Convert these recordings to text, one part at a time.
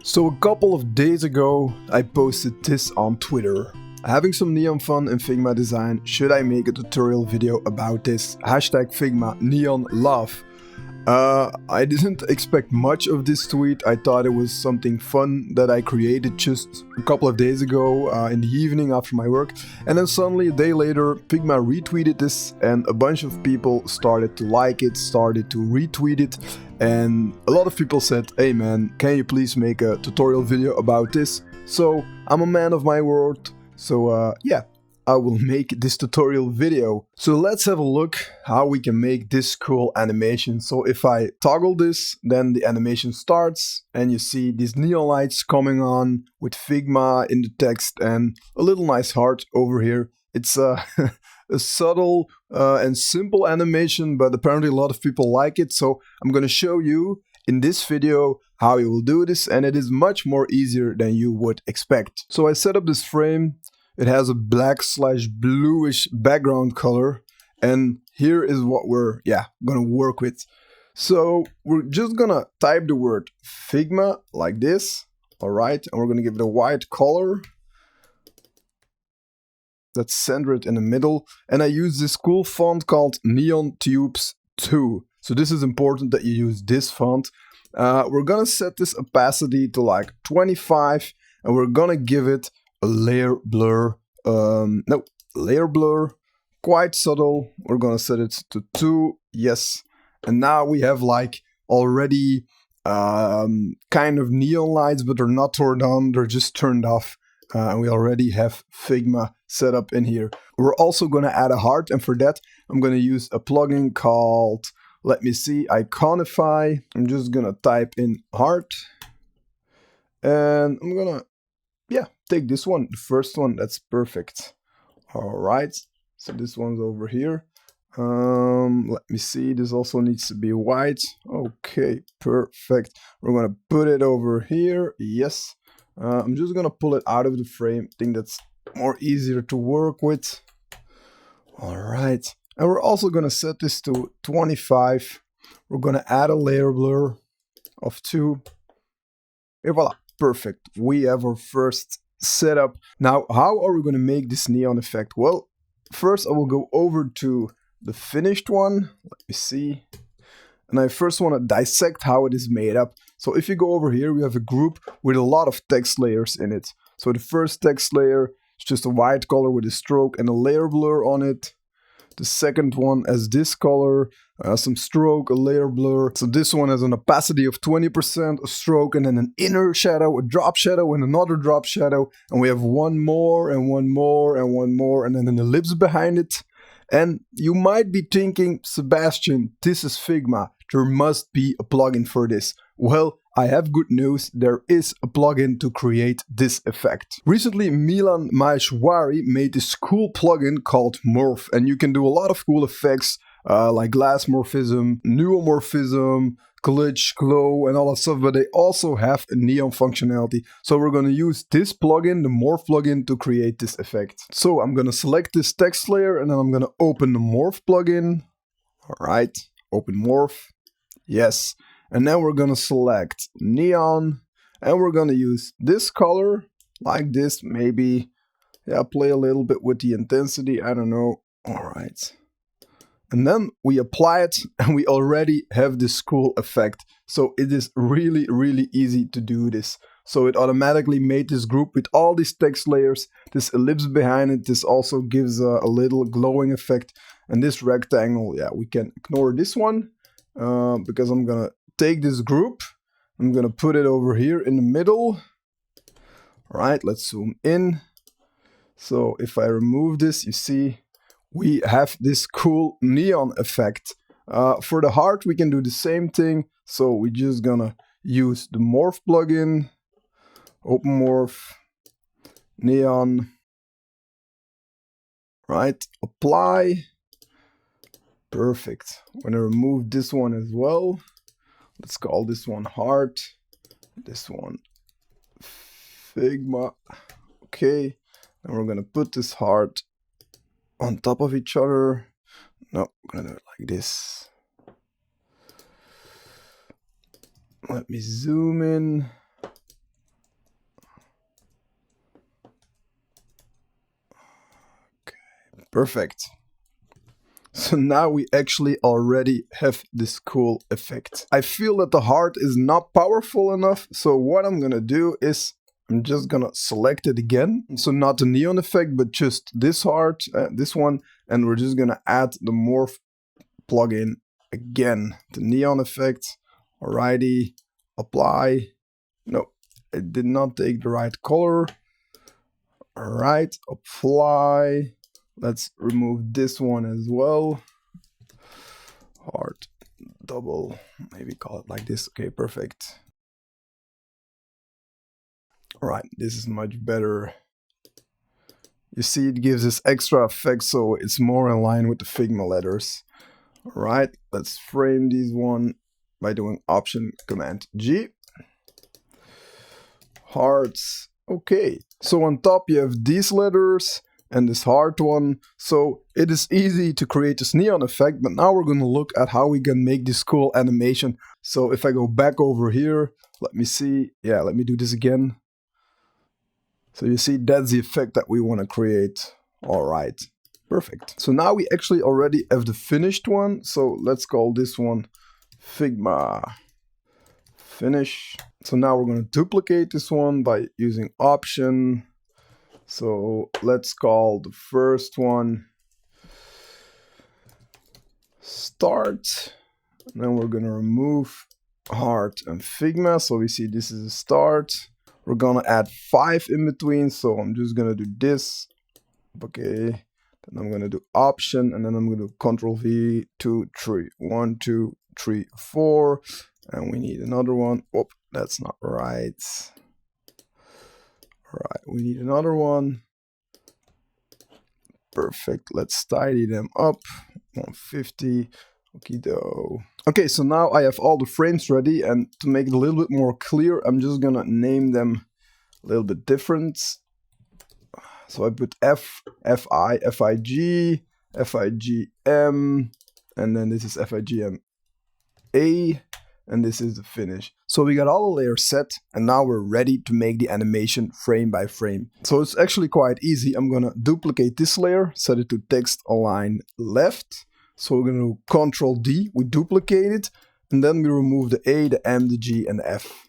So a couple of days ago, I posted this on Twitter. Having some neon fun in Figma design, should I make a tutorial video about this? Hashtag Figma neon love. I didn't expect much of this tweet. I thought it was something fun that I created just a couple of days ago in the evening after my work. And then suddenly a day later, Figma retweeted this and a bunch of people started to like it, started to retweet it. And a lot of people said, hey man, can you please make a tutorial video about this? So I'm a man of my word. So yeah, I will make this tutorial video. So let's have a look how we can make this cool animation. So if I toggle this, then the animation starts and you see these neon lights coming on with Figma in the text and a little nice heart over here. It's a subtle and simple animation, but apparently a lot of people like it. So I'm going to show you in this video how you will do this, and it is much more easier than you would expect. So I set up this frame. It has a black/bluish background color, and here is what we're gonna work with. So we're just gonna type the word Figma like this, all right, and we're gonna give it a white color. Let's center it in the middle, and I use this cool font called Neon Tubes 2. So this is important that you use this font. We're gonna set this opacity to like 25, and we're gonna give it a layer blur, layer blur, quite subtle. We're gonna set it to 2, yes. And now we have like already kind of neon lights, but they're not turned on, they're just turned off. And we already have Figma set up in here. We're also gonna add a heart, and for that, I'm gonna use a plugin called, let me see, Iconify. I'm just gonna type in heart, and I'm gonna take this one, the first one, that's perfect. All right, so this one's over here. Let me see, this also needs to be white. Okay, perfect. We're gonna put it over here, yes. I'm just gonna pull it out of the frame. I think that's more easier to work with. All right, and we're also gonna set this to 25. We're gonna add a layer blur of 2. And voila, perfect. We have our first setup. Now, how are we going to make this neon effect? Well, first I will go over to the finished one. Let me see. And I first want to dissect how it is made up. So if you go over here, we have a group with a lot of text layers in it. So the first text layer is just a white color with a stroke and a layer blur on it. The second one has this color, some stroke, a layer blur. So this one has an opacity of 20%, a stroke, and then an inner shadow, a drop shadow, and another drop shadow. And we have one more, and one more, and one more, and then an ellipse behind it. And you might be thinking, Sebastian, this is Figma. There must be a plugin for this. Well, I have good news, there is a plugin to create this effect. Recently, Milan Maheshwari made this cool plugin called Morph, and you can do a lot of cool effects like glass morphism, neomorphism, glitch, glow, and all that stuff, but they also have a neon functionality. So we're going to use this plugin, the Morph plugin, to create this effect. So I'm going to select this text layer, and then I'm going to open the Morph plugin. All right, open Morph, yes. And then we're gonna select neon, and we're gonna use this color, like this, maybe, play a little bit with the intensity, I don't know. All right. And then we apply it, and we already have this cool effect. So it is really, really easy to do this. So it automatically made this group with all these text layers, this ellipse behind it. This also gives a little glowing effect. And this rectangle, we can ignore this one because I'm gonna take this group, I'm gonna put it over here in the middle. All right, let's zoom in. So if I remove this, you see we have this cool neon effect. For the heart, we can do the same thing. So we're just gonna use the Morph plugin, open Morph, neon, right, apply, perfect. I'm gonna remove this one as well. Let's call this one heart, this one Figma. Okay, and we're gonna put this heart on top of each other. No, I'm gonna do it like this. Let me zoom in. Perfect. So now we actually already have this cool effect. I feel that the heart is not powerful enough, so what I'm gonna do is I'm just gonna select it again. So not the neon effect, but just this heart, this one, and we're just gonna add the morph plugin again. The neon effect. Alrighty, apply. No, it did not take the right color. Alright, apply. Let's remove this one as well. Heart double, maybe call it like this. Okay, perfect. All right, this is much better. You see, it gives this extra effect, so it's more in line with the Figma letters. All right, let's frame these one by doing Option Command G. Hearts. Okay, so on top you have these letters and this heart one. So it is easy to create this neon effect, but now we're going to look at how we can make this cool animation. So if I go back over here, let me see. Yeah, let me do this again. So you see, that's the effect that we want to create. All right, perfect. So now we actually already have the finished one. So let's call this one Figma Finish. So now we're going to duplicate this one by using Option. So let's call the first one Start. And then we're going to remove Heart and Figma. So we see this is a start. We're gonna add 5 in between, so I'm just gonna do this. Okay, then I'm gonna do Option, and then I'm gonna do Control V, 2, 3, 1, 2, 3, 4, and we need another one. Oh, that's not right. All right, we need another one. Perfect. Let's tidy them up. 150. Okido. Okay, so now I have all the frames ready, and to make it a little bit more clear, I'm just gonna name them a little bit different. So I put F, Fi, Fig, Figm, and then this is Figma, and this is the finish. So we got all the layers set, and now we're ready to make the animation frame by frame. So it's actually quite easy. I'm gonna duplicate this layer, set it to text align left. So we're going to do Control D, we duplicate it, and then we remove the A, the M, the G, and the F.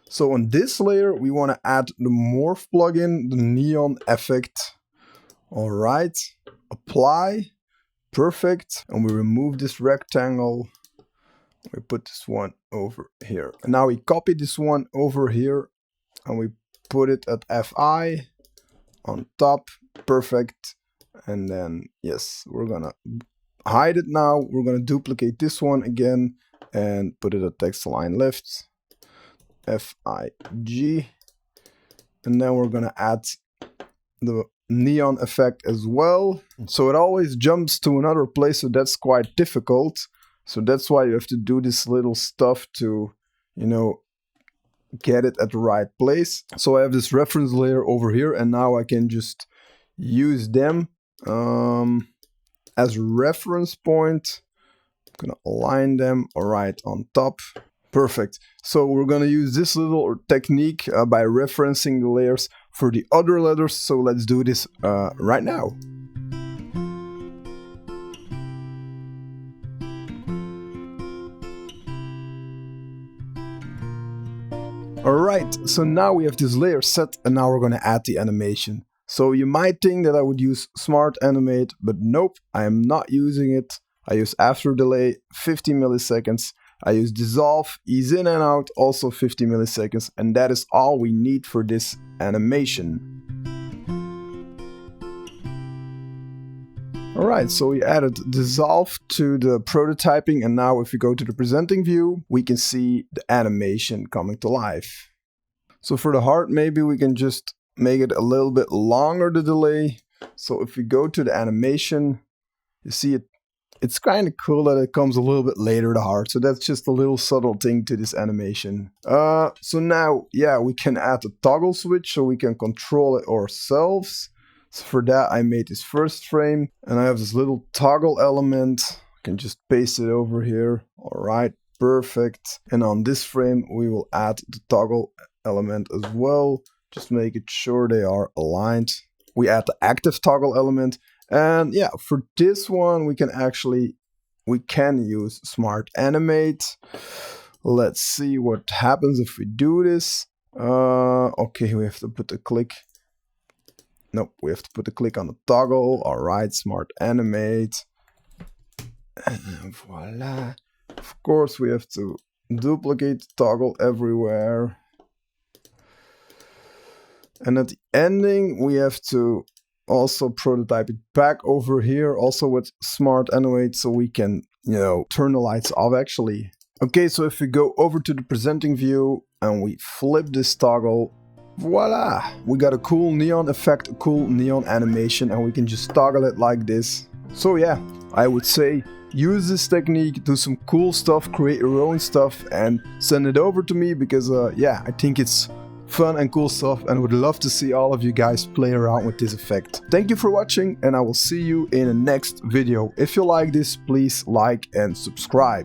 So on this layer, we want to add the Morph plugin, the neon effect. All right, apply, perfect, and we remove this rectangle. We put this one over here. And now we copy this one over here, and we put it at Fi on top, perfect. And then, yes, we're going to hide it now. We're going to duplicate this one again and put it at text align left, Fig, and then we're going to add the neon effect as well. So it always jumps to another place, so that's quite difficult. So that's why you have to do this little stuff to, you know, get it at the right place. So I have this reference layer over here, and now I can just use them as reference point. I'm gonna align them right on top. Perfect. So we're gonna use this little technique by referencing the layers for the other letters. So let's do this right now. Alright, so now we have this layer set, and now we're gonna add the animation. So you might think that I would use Smart Animate, but nope, I am not using it. I use After Delay, 50 milliseconds. I use Dissolve, Ease In and Out, also 50 milliseconds. And that is all we need for this animation. Alright, so we added Dissolve to the prototyping, and now if we go to the presenting view, we can see the animation coming to life. So for the heart, maybe we can just make it a little bit longer, the delay. So if we go to the animation, you see it's kind of cool that it comes a little bit later, the heart. So that's just a little subtle thing to this animation. So now, yeah, we can add a toggle switch so we can control it ourselves. So for that, I made this first frame, and I have this little toggle element. I can just paste it over here. All right, perfect. And on this frame, we will add the toggle element as well. Just make it sure they are aligned. We add the active toggle element, And yeah, for this one, we can use Smart Animate. Let's see what happens if we do this. Okay, we have to put a click. Nope, we have to put a click on the toggle. All right, Smart Animate. And voila. Of course, we have to duplicate the toggle everywhere. And at the ending, we have to also prototype it back over here, also with Smart Animate, so we can, turn the lights off actually. Okay, so if we go over to the presenting view and we flip this toggle, voila! We got a cool neon effect, a cool neon animation, and we can just toggle it like this. So yeah, I would say use this technique, do some cool stuff, create your own stuff, and send it over to me because yeah, I think it's fun and cool stuff, and would love to see all of you guys play around with this effect. Thank you for watching, and I will see you in the next video. If you like this, please like and subscribe.